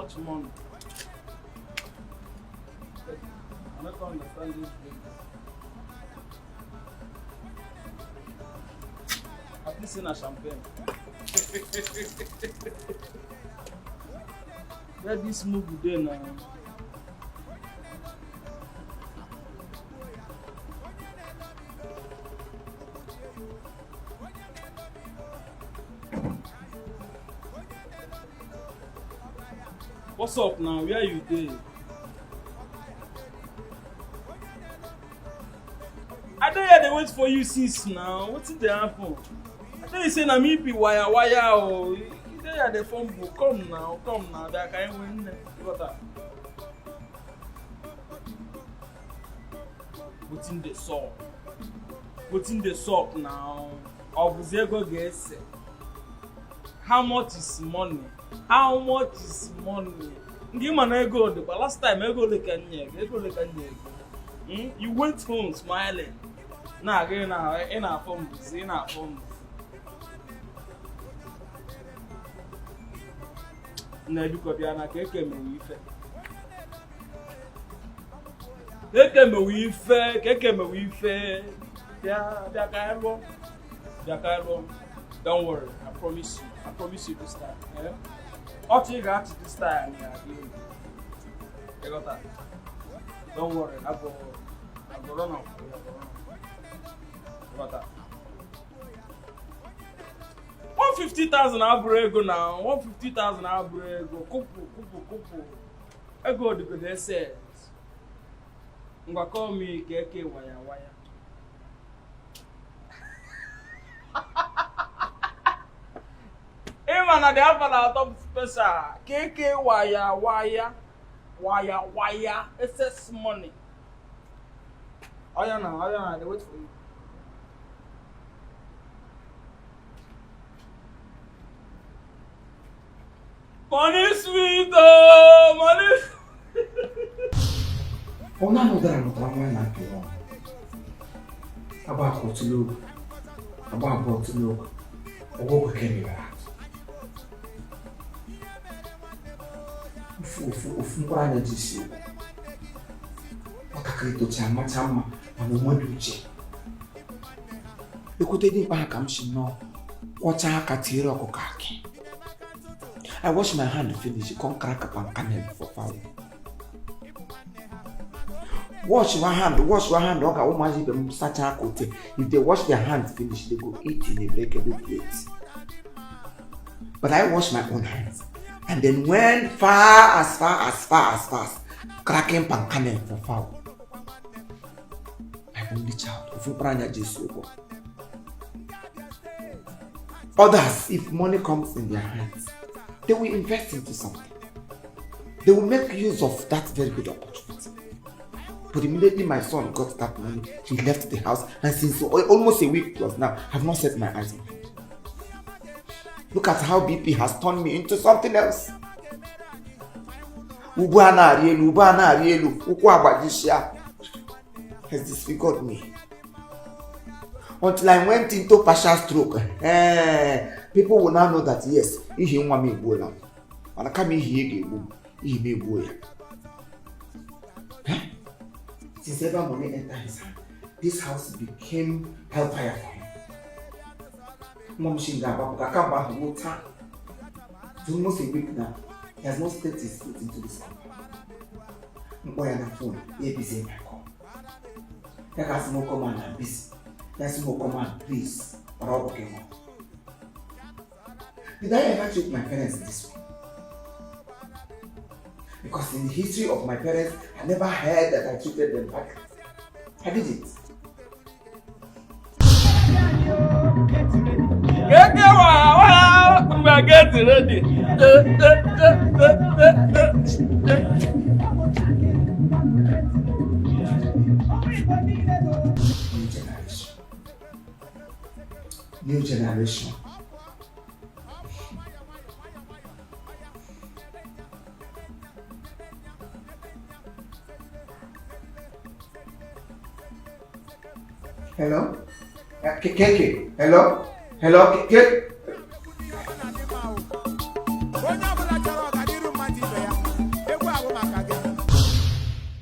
much money. I don't understand this business. At least in a champagne. Where this movie there now? What's up now? Where you dey? I don't hear they wait for you since now. What did they happen? I tell you say na me be wire oh. You dey hear the phone book. Come now. They can't win. What that? Wetin dey sup now? Obuzego gets how much is money? How much is money? Give man ego the last time ego le kanye. You went home smiling. Now again in our phone. Na eduko bia na keke me wi fe. Dia kaelo. Don't worry, I promise you this time. Yeah? What you got this time, yeah. You got that. Don't worry, I go run out for you. You got that. 150,000 abrego now. 150,000 abrego. Kupu. I go to the says. Ngwa call me keke waya. Hey man, they have a top special. KK wire. Excess money. Oh yeah, they wait for you. Money sweet, money. Oh no, there are no one like you. About what to look. What can you add? Ufumbranya disse. Acredito chama and one duce. You could take back, I'm she no. What's a catira kokaki? I wash my hand finish, you can't crack up and cannon for foul. Wash your hand, dog. I won't imagine them such a coat. If they wash their hands finish, they go eat in a breakable plate. But I wash my own hands. And then went far as cracking pancanen for foul. My only child, Ufumbranya Jesugo. Others, if money comes in their hands, they will invest into something. They will make use of that very good opportunity. But immediately my son got that money, he left the house, and since almost a week plus now, I have not set my eyes on him. Look at how BP has turned me into something else. Ubana Arielu, Ukwabajisha has disfigured me. Until I went into partial stroke, people will now know that yes, he want me go now. And I come here, he may go. Since ever money entered his hand, this house became hellfire for him. Mom Shinga, I come back water. It's almost a week now. He has not stepped his foot into this compound. I'm going on the phone, he is in my call. There has no command and busy. There's no command, please. But all okay more. Did I ever treat my parents this way? Because in the history of my parents, I never heard that I treated them badly. I did it. Get ready. New generation. Hello? Keke. Hello? Keke.